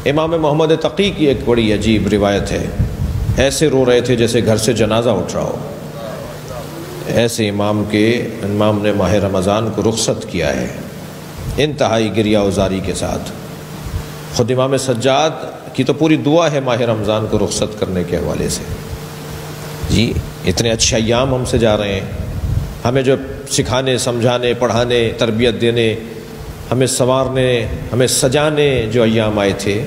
امام محمد تقی کی ایک بڑی عجیب روایت ہے، ایسے رو رہے تھے جیسے گھر سے جنازہ اٹھ رہا ہو، ایسے امام نے ماہ رمضان کو رخصت کیا ہے انتہائی گریہ وزاری کے ساتھ۔ خود امام سجاد کی تو پوری دعا ہے ماہ رمضان کو رخصت کرنے کے حوالے سے۔ جی اتنے اچھے ایام ہم سے جا رہے ہیں، ہمیں جو سکھانے، سمجھانے، پڑھانے، تربیت دینے، ہمیں سنوارنے، ہمیں سجانے جو ایام آئے تھے،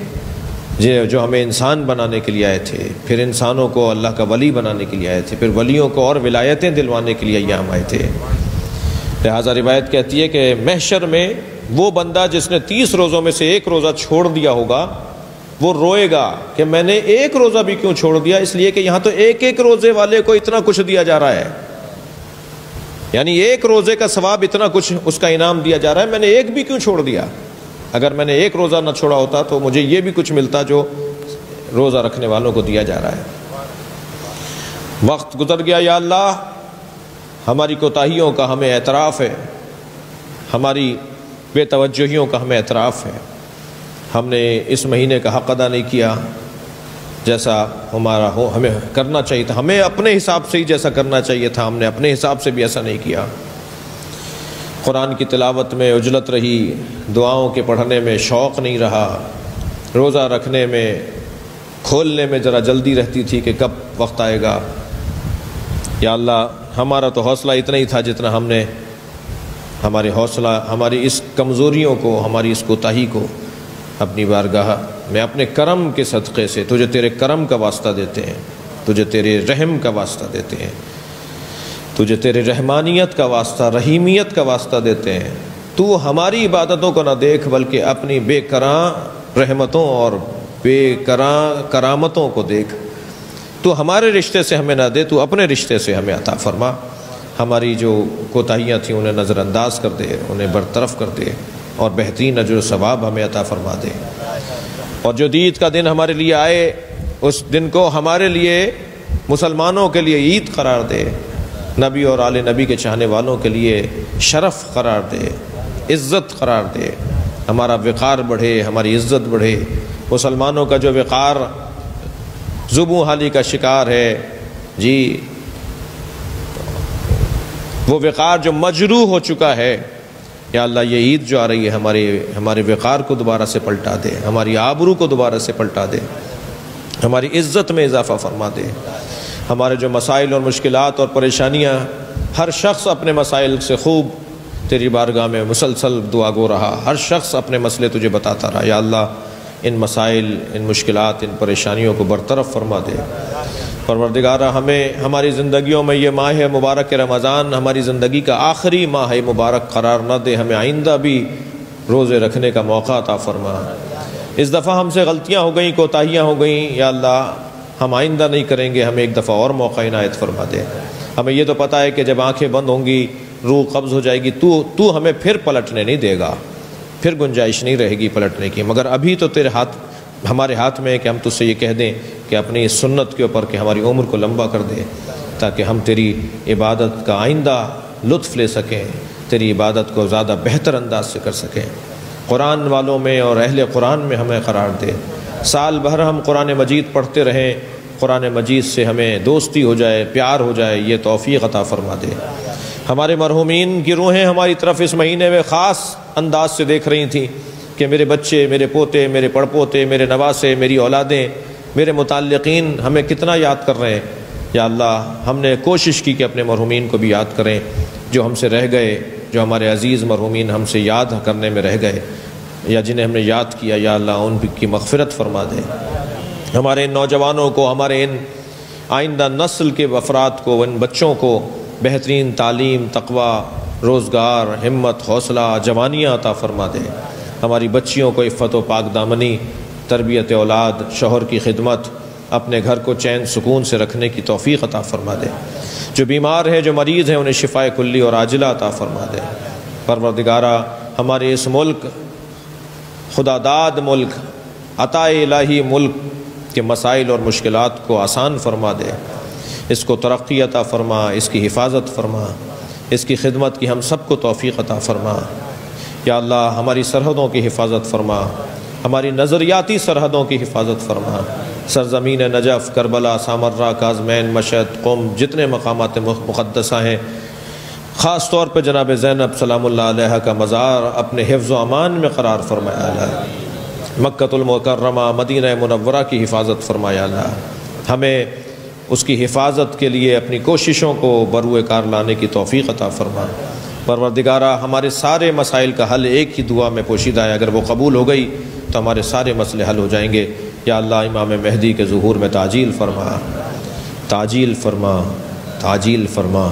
جو ہمیں انسان بنانے کے لیے آئے تھے، پھر انسانوں کو اللہ کا ولی بنانے کے لیے آئے تھے، پھر ولیوں کو اور ولایتیں دلوانے کے لیے ایام آئے تھے۔ لہٰذا روایت کہتی ہے کہ محشر میں وہ بندہ جس نے 30 روزوں میں سے ایک روزہ چھوڑ دیا ہوگا وہ روئے گا کہ میں نے ایک روزہ بھی کیوں چھوڑ دیا، اس لیے کہ یہاں تو ایک ایک روزے والے کو اتنا کچھ دیا جا رہا ہے، یعنی ایک روزے کا ثواب اتنا کچھ اس کا انعام دیا جا رہا ہے، میں نے ایک بھی کیوں چھوڑ دیا؟ اگر میں نے ایک روزہ نہ چھوڑا ہوتا تو مجھے یہ بھی کچھ ملتا جو روزہ رکھنے والوں کو دیا جا رہا ہے۔ وقت گزر گیا، یا اللہ ہماری کوتاہیوں کا ہمیں اعتراف ہے، ہماری بے توجہیوں کا ہمیں اعتراف ہے، ہم نے اس مہینے کا حق ادا نہیں کیا جیسا ہمارا ہمیں کرنا چاہیے تھا، ہمیں اپنے حساب سے ہی جیسا کرنا چاہیے تھا ہم نے اپنے حساب سے بھی ایسا نہیں کیا۔ قرآن کی تلاوت میں عجلت رہی، دعاؤں کے پڑھنے میں شوق نہیں رہا، روزہ رکھنے میں کھولنے میں ذرا جلدی رہتی تھی کہ کب وقت آئے گا۔ یا اللہ ہمارا تو حوصلہ اتنا ہی تھا جتنا ہم نے ہمارے حوصلہ، ہماری اس کمزوریوں کو، ہماری اس کوتاہی کو اپنی بارگاہ میں اپنے کرم کے صدقے سے، تجھے تیرے کرم کا واسطہ دیتے ہیں، تجھے تیرے رحم کا واسطہ دیتے ہیں، تجھے تیرے رحمانیت کا واسطہ، رحیمیت کا واسطہ دیتے ہیں۔ تو ہماری عبادتوں کو نہ دیکھ بلکہ اپنی بے کراں رحمتوں اور بے کراں کرامتوں کو دیکھ۔ تو ہمارے رشتے سے ہمیں نہ دے، تو اپنے رشتے سے ہمیں عطا فرما۔ ہماری جو کوتاہیاں تھیں انہیں نظر انداز کر دے، انہیں برطرف کر دے، اور بہترین اجر و ثواب ہمیں عطا فرما دے۔ اور جو عید کا دن ہمارے لیے آئے اس دن کو ہمارے لیے، مسلمانوں کے لیے عید قرار دے، نبی اور آل نبی کے چاہنے والوں کے لیے شرف قرار دے، عزت قرار دے، ہمارا وقار بڑھے، ہماری عزت بڑھے۔ مسلمانوں کا جو وقار زبوں حالی کا شکار ہے، جی وہ وقار جو مجروح ہو چکا ہے، یا اللہ یہ عید جو آ رہی ہے ہمارے وقار کو دوبارہ سے پلٹا دے، ہماری آبرو کو دوبارہ سے پلٹا دے، ہماری عزت میں اضافہ فرما دے۔ ہمارے جو مسائل اور مشکلات اور پریشانیاں، ہر شخص اپنے مسائل سے خوب تیری بارگاہ میں مسلسل دعا گو رہا، ہر شخص اپنے مسئلے تجھے بتاتا رہا، یا اللہ ان مسائل، ان مشکلات، ان پریشانیوں کو برطرف فرما دے۔ پروردگارہ ہمیں ہماری زندگیوں میں یہ ماہ مبارک رمضان ہماری زندگی کا آخری ماہ مبارک قرار نہ دے، ہمیں آئندہ بھی روزے رکھنے کا موقع عطا فرما۔ اس دفعہ ہم سے غلطیاں ہو گئیں، کوتاہیاں ہو گئیں، یا اللہ ہم آئندہ نہیں کریں گے، ہمیں ایک دفعہ اور موقع عنایت فرما دے۔ ہمیں یہ تو پتہ ہے کہ جب آنکھیں بند ہوں گی، روح قبض ہو جائے گی، تو ہمیں پھر پلٹنے نہیں دے گا، پھر گنجائش نہیں رہے گی پلٹنے کی، مگر ابھی تو تیرے ہاتھ، ہمارے ہاتھ میں ہے کہ ہم تجھ سے یہ کہہ دیں کہ اپنی اس سنت کے اوپر کہ ہماری عمر کو لمبا کر دے، تاکہ ہم تیری عبادت کا آئندہ لطف لے سکیں، تیری عبادت کو زیادہ بہتر انداز سے کر سکیں۔ قرآن والوں میں اور اہل قرآن میں ہمیں قرار دے، سال بھر ہم قرآن مجید پڑھتے رہیں، قرآن مجید سے ہمیں دوستی ہو جائے، پیار ہو جائے، یہ توفیق عطا فرما دے۔ ہمارے مرحومین کی روحیں ہماری طرف اس مہینے میں خاص انداز سے دیکھ رہی تھیں کہ میرے بچے، میرے پوتے، میرے پڑپوتے، میرے نواسے، میری اولادیں، میرے متعلقین ہمیں کتنا یاد کر رہے ہیں۔ یا اللہ ہم نے کوشش کی کہ اپنے مرحومین کو بھی یاد کریں، جو ہم سے رہ گئے، جو ہمارے عزیز مرحومین ہم سے یاد کرنے میں رہ گئے یا جنہیں ہم نے یاد کیا، یا اللہ ان کی مغفرت فرما دے۔ ہمارے ان نوجوانوں کو، ہمارے ان آئندہ نسل کے افراد کو، ان بچوں کو بہترین تعلیم، تقوی، روزگار، ہمت، حوصلہ، جوانیاں عطا فرما دے۔ ہماری بچیوں کو عفت و پاک دامنی، تربیت اولاد، شوہر کی خدمت، اپنے گھر کو چین سکون سے رکھنے کی توفیق عطا فرما دے۔ جو بیمار ہیں، جو مریض ہیں، انہیں شفائے کلی اور عاجلہ عطا فرما دے۔ پروردگارہ ہمارے اس ملک، خدا داد ملک، عطا الہی ملک کے مسائل اور مشکلات کو آسان فرما دے، اس کو ترقی عطا فرما، اس کی حفاظت فرما، اس کی خدمت کی ہم سب کو توفیق عطا فرما۔ یا اللہ ہماری سرحدوں کی حفاظت فرما، ہماری نظریاتی سرحدوں کی حفاظت فرما، سرزمین نجف، کربلا، سامرہ، کاظمین، مشہد، قم، جتنے مقامات مقدسہ ہیں، خاص طور پہ جناب زینب سلام اللہ علیہ کا مزار اپنے حفظ و امان میں قرار فرمایا اللہ، مکۃ المکرمہ، مدینہ منورہ کی حفاظت فرمایا اللہ، ہمیں اس کی حفاظت کے لیے اپنی کوششوں کو بروئے کار لانے کی توفیق عطا فرما۔ پروردگارہ ہمارے سارے مسائل کا حل ایک ہی دعا میں پوشیدہ ہے، اگر وہ قبول ہو گئی تو ہمارے سارے مسئلے حل ہو جائیں گے۔ یا اللہ امام مہدی کے ظہور میں تعجیل فرما، تعجیل فرما، تعجیل فرما۔